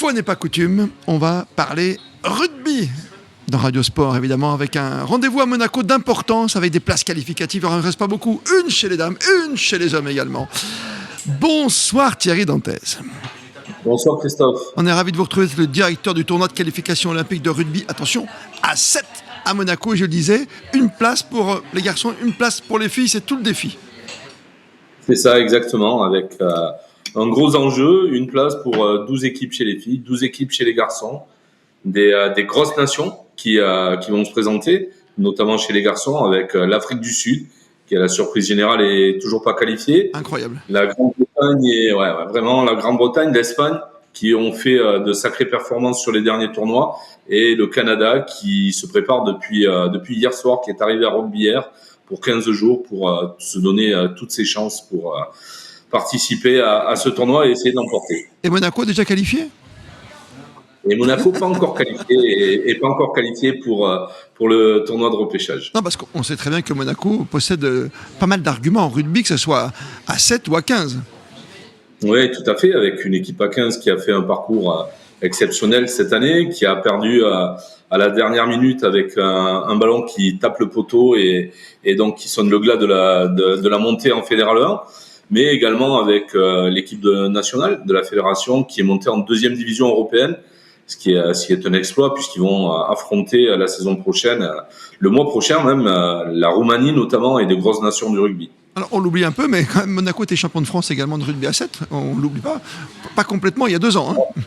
fois n'est pas coutume, on va parler rugby dans Radio Sport, évidemment, avec un rendez-vous à Monaco d'importance, avec des places qualificatives. Il n'en reste pas beaucoup, une chez les dames, une chez les hommes également. Bonsoir Thierry Dantès. Bonsoir Christophe. On est ravi de vous retrouver, le directeur du tournoi de qualification olympique de rugby. Attention, à 7 à Monaco, je le disais, une place pour les garçons, une place pour les filles, c'est tout le défi. C'est ça exactement, avec un gros enjeu, une place pour 12 équipes chez les filles, 12 équipes chez les garçons, des grosses nations qui vont se présenter, notamment chez les garçons, avec l'Afrique du Sud, qui à la surprise générale est toujours pas qualifiée. Incroyable. La Grande-Bretagne et vraiment la Grande-Bretagne, l'Espagne, qui ont fait de sacrées performances sur les derniers tournois, et le Canada qui se prépare depuis hier soir, qui est arrivé à Roquebillière pour 15 jours pour se donner toutes ses chances pour participer à ce tournoi et essayer d'emporter. Et Monaco déjà qualifié ? Et Monaco pas encore qualifié et pas encore qualifié pour le tournoi de repêchage. Non, parce qu'on sait très bien que Monaco possède pas mal d'arguments en rugby, que ce soit à 7 ou à 15. Oui, tout à fait, avec une équipe à 15 qui a fait un parcours exceptionnel cette année, qui a perdu à la dernière minute avec un ballon qui tape le poteau et donc qui sonne le glas de la montée en Fédéral 1, mais également avec l'équipe nationale de la fédération qui est montée en deuxième division européenne, ce qui est un exploit puisqu'ils vont affronter la saison prochaine, le mois prochain même, la Roumanie notamment et des grosses nations du rugby. Alors on l'oublie un peu, mais quand même Monaco était champion de France également de rugby à 7, on l'oublie pas complètement, il y a 2 ans. Hein.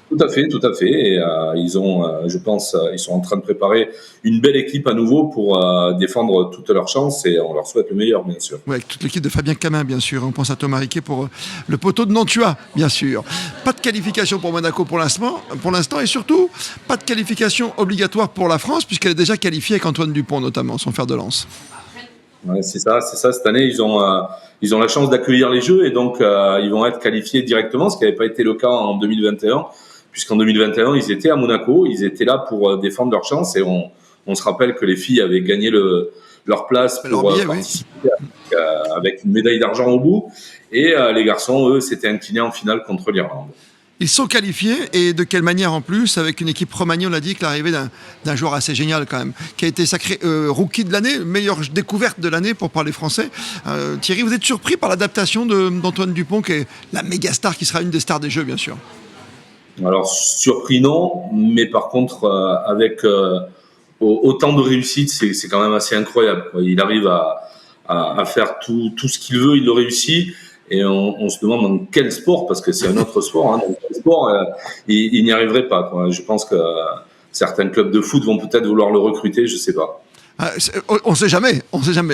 Tout à fait. Et ils ont, je pense, ils sont en train de préparer une belle équipe à nouveau pour défendre toutes leurs chances et on leur souhaite le meilleur, bien sûr. Oui, avec toute l'équipe de Fabien Camin, bien sûr. On pense à Thomas Riquet pour le poteau de Nantua, bien sûr. Pas de qualification pour Monaco pour l'instant, et surtout, pas de qualification obligatoire pour la France, puisqu'elle est déjà qualifiée avec Antoine Dupont, notamment, son fer de lance. Ouais, c'est ça. Cette année, ils ont la chance d'accueillir les Jeux et donc ils vont être qualifiés directement, ce qui n'avait pas été le cas en 2021. Puisqu'en 2021, ils étaient à Monaco, ils étaient là pour défendre leur chance et on se rappelle que les filles avaient gagné leur place pour participer avec une médaille d'argent au bout et les garçons, eux, s'étaient inclinés en finale contre l'Irlande. Ils sont qualifiés et de quelle manière en plus, avec une équipe remaniée, on l'a dit, que l'arrivée d'un joueur assez génial quand même, qui a été sacré rookie de l'année, meilleure découverte de l'année pour parler français. Thierry, vous êtes surpris par l'adaptation d'Antoine Dupont, qui est la méga star, qui sera une des stars des Jeux, bien sûr. Alors, surpris non, mais par contre, avec autant de réussite, c'est quand même assez incroyable. Il arrive à faire tout ce qu'il veut, il le réussit. Et on se demande dans quel sport, parce que c'est un autre sport, hein, dans quel sport il n'y arriverait pas, quoi. Je pense que certains clubs de foot vont peut-être vouloir le recruter, je sais pas. On sait jamais.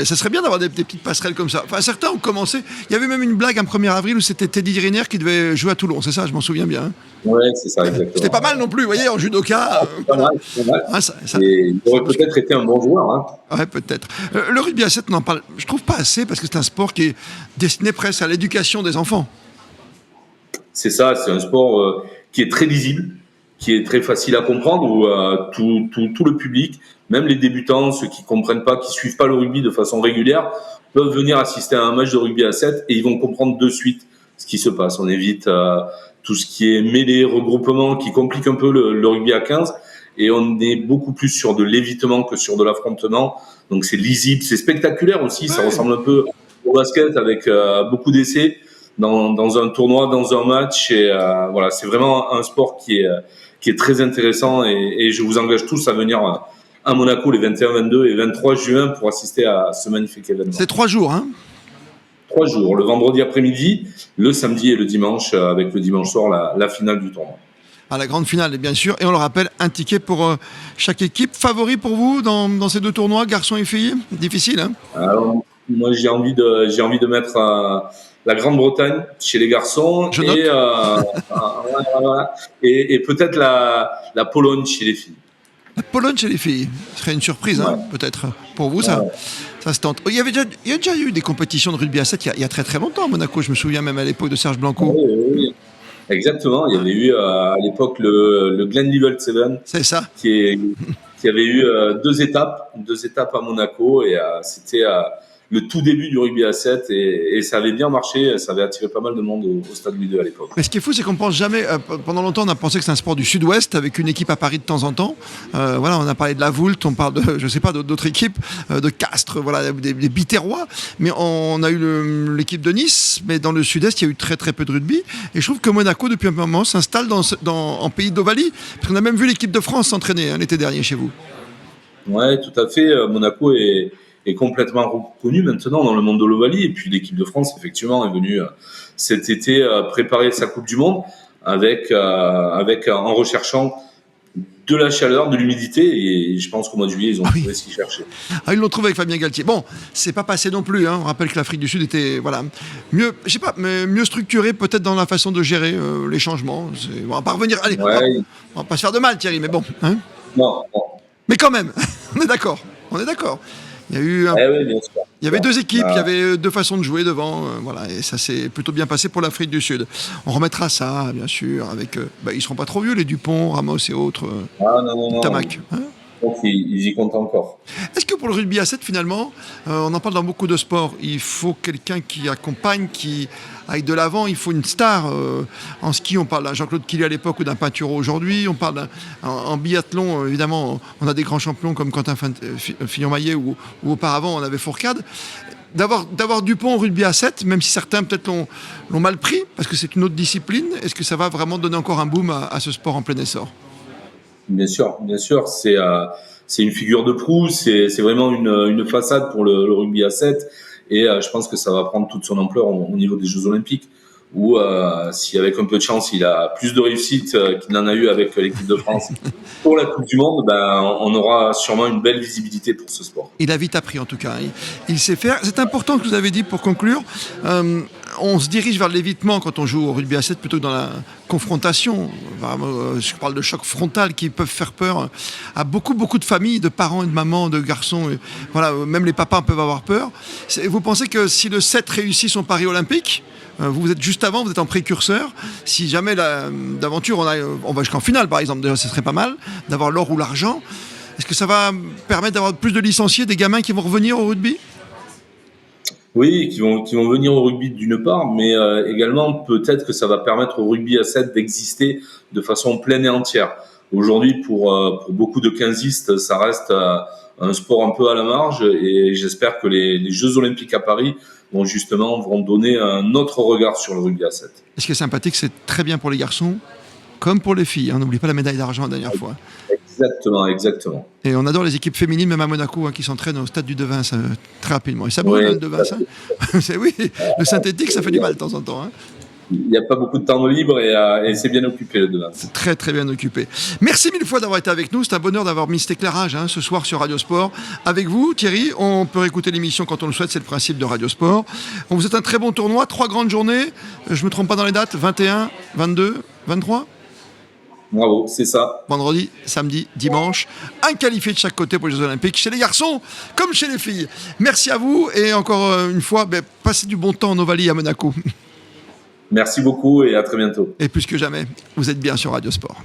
Ça serait bien d'avoir des petites passerelles comme ça. Enfin, certains ont commencé. Il y avait même une blague un 1er avril où c'était Teddy Riner qui devait jouer à Toulon, c'est ça, je m'en souviens bien. Hein. Oui, c'est ça, exactement. C'était pas mal non plus, vous voyez, en judoka. Pas mal. Et il aurait peut-être été un bon joueur. Hein. Ouais, peut-être. Le rugby à 7, on n'en parle, je trouve pas assez, parce que c'est un sport qui est destiné presque à l'éducation des enfants. C'est ça, c'est un sport qui est très lisible, qui est très facile à comprendre, où tout le public, même les débutants, ceux qui comprennent pas, qui suivent pas le rugby de façon régulière, peuvent venir assister à un match de rugby à 7 et ils vont comprendre de suite ce qui se passe. On évite tout ce qui est mêlée, regroupement, qui complique un peu le rugby à 15 et on est beaucoup plus sur de l'évitement que sur de l'affrontement. Donc c'est lisible, c'est spectaculaire aussi, ouais. Ça ressemble un peu au basket avec beaucoup d'essais dans un tournoi, dans un match et voilà, c'est vraiment un sport qui est très intéressant et je vous engage tous à venir à Monaco les 21, 22 et 23 juin pour assister à ce magnifique événement. C'est 3 jours, hein ? 3 jours, le vendredi après-midi, le samedi et le dimanche, avec le dimanche soir la finale du tournoi. À la grande finale, bien sûr, et on le rappelle, un ticket pour chaque équipe. Favori pour vous dans ces 2 tournois, garçons et filles ? Difficile, hein ? Alors, moi j'ai envie de mettre la Grande-Bretagne chez les garçons et peut-être la Pologne chez les filles. La Pologne chez les filles, ce serait une surprise, ouais. Hein, peut-être pour vous, ça. Ouais. Ça se tente. Il y a déjà eu des compétitions de rugby à 7 il y a très très longtemps à Monaco, je me souviens même à l'époque de Serge Blanco. Oui. Exactement, il y avait eu à l'époque le Glenlivet 7. C'est ça. Qui avait eu 2 étapes à Monaco et c'était le tout début du rugby à 7 et ça avait bien marché, ça avait attiré pas mal de monde au Stade Louis II à l'époque. Mais ce qui est fou, c'est qu'on pense jamais. Pendant longtemps, on a pensé que c'est un sport du Sud-Ouest avec une équipe à Paris de temps en temps. Voilà, on a parlé de la Voulte, on parle de, je sais pas, d'autres équipes, de Castres, voilà, des Biterrois. Mais on a eu l'équipe de Nice, mais dans le Sud-Est, il y a eu très très peu de rugby. Et je trouve que Monaco, depuis un moment, s'installe en pays d'Ovalie. Parce qu'on a même vu l'équipe de France s'entraîner l'été dernier chez vous. Ouais, tout à fait. Monaco est complètement reconnu maintenant dans le monde de l'Ovalie. Et puis l'équipe de France, effectivement, est venue cet été préparer sa Coupe du Monde en recherchant de la chaleur, de l'humidité. Et je pense qu'au mois de juillet, ils ont trouvé ce qu'ils cherchaient. Ah, ils l'ont trouvé avec Fabien Galtier. Bon, c'est pas passé non plus. On rappelle que l'Afrique du Sud était mieux, je sais pas, mais mieux structurée peut-être dans la façon de gérer les changements. On va pas revenir. Allez, on va pas se faire de mal, Thierry, mais bon. Hein, non. Mais quand même, on est d'accord. Il y a eu il y avait deux équipes, il y avait deux façons de jouer devant, voilà, et ça s'est plutôt bien passé pour l'Afrique du Sud. On remettra ça, bien sûr, avec. Ils seront pas trop vieux, les Dupont, Ramos et autres. Non. Tamac. Hein, donc ils y comptent encore. Est-ce que pour le rugby à 7, finalement, on en parle dans beaucoup de sports, il faut quelqu'un qui accompagne, qui aille de l'avant, il faut une star. En ski, on parle d'un Jean-Claude Killy à l'époque ou d'un Pinturo aujourd'hui. On parle en biathlon, évidemment, on a des grands champions comme Quentin Fillon-Maillet ou auparavant, on avait Fourcade. D'avoir Dupont au rugby à 7, même si certains peut-être l'ont mal pris, parce que c'est une autre discipline, est-ce que ça va vraiment donner encore un boom à ce sport en plein essor ? Bien sûr, c'est une figure de proue, c'est vraiment une façade pour le rugby à 7 et je pense que ça va prendre toute son ampleur au niveau des Jeux Olympiques où si avec un peu de chance il a plus de réussite qu'il n'en a eu avec l'équipe de France pour la Coupe du Monde, on aura sûrement une belle visibilité pour ce sport. Il a vite appris en tout cas, il sait faire. C'est important que vous avez dit pour conclure. On se dirige vers l'évitement quand on joue au rugby à 7 plutôt que dans la confrontation. Je parle de choc frontal qui peuvent faire peur à beaucoup de familles, de parents et de mamans, de garçons. Et voilà, même les papas peuvent avoir peur. Vous pensez que si le 7 réussit son pari olympique, vous êtes juste avant, vous êtes en précurseur. Si jamais d'aventure on va jusqu'en finale par exemple, déjà ce serait pas mal d'avoir l'or ou l'argent. Est-ce que ça va permettre d'avoir plus de licenciés, des gamins qui vont revenir au rugby ? Oui, qui vont venir au rugby d'une part, mais également peut-être que ça va permettre au rugby à 7 d'exister de façon pleine et entière. Aujourd'hui, pour beaucoup de quinzistes, ça reste un sport un peu à la marge et j'espère que les Jeux Olympiques à Paris vont donner un autre regard sur le rugby à 7. Et ce qui est sympathique, c'est très bien pour les garçons comme pour les filles. On n'oublie pas la médaille d'argent la dernière fois. Exactement. Et on adore les équipes féminines, même à Monaco, qui s'entraînent au stade du Devin très rapidement. Et ça brûle le Devin, ça. Oui, le synthétique, ça fait du mal de temps en temps. Il n'y a pas beaucoup de temps libre et c'est bien occupé le Devin. C'est très très bien occupé. Merci mille fois d'avoir été avec nous. C'est un bonheur d'avoir mis cet éclairage ce soir sur Radio Sport. Avec vous, Thierry, on peut écouter l'émission quand on le souhaite. C'est le principe de Radio Sport. On vous souhaite un très bon tournoi, 3 grandes journées. Je ne me trompe pas dans les dates, 21, 22, 23 ? Bravo, c'est ça. Vendredi, samedi, dimanche, un qualifié de chaque côté pour les Jeux Olympiques, chez les garçons comme chez les filles. Merci à vous et encore une fois, passez du bon temps en Ovalie à Monaco. Merci beaucoup et à très bientôt. Et plus que jamais, vous êtes bien sur Radio Sport.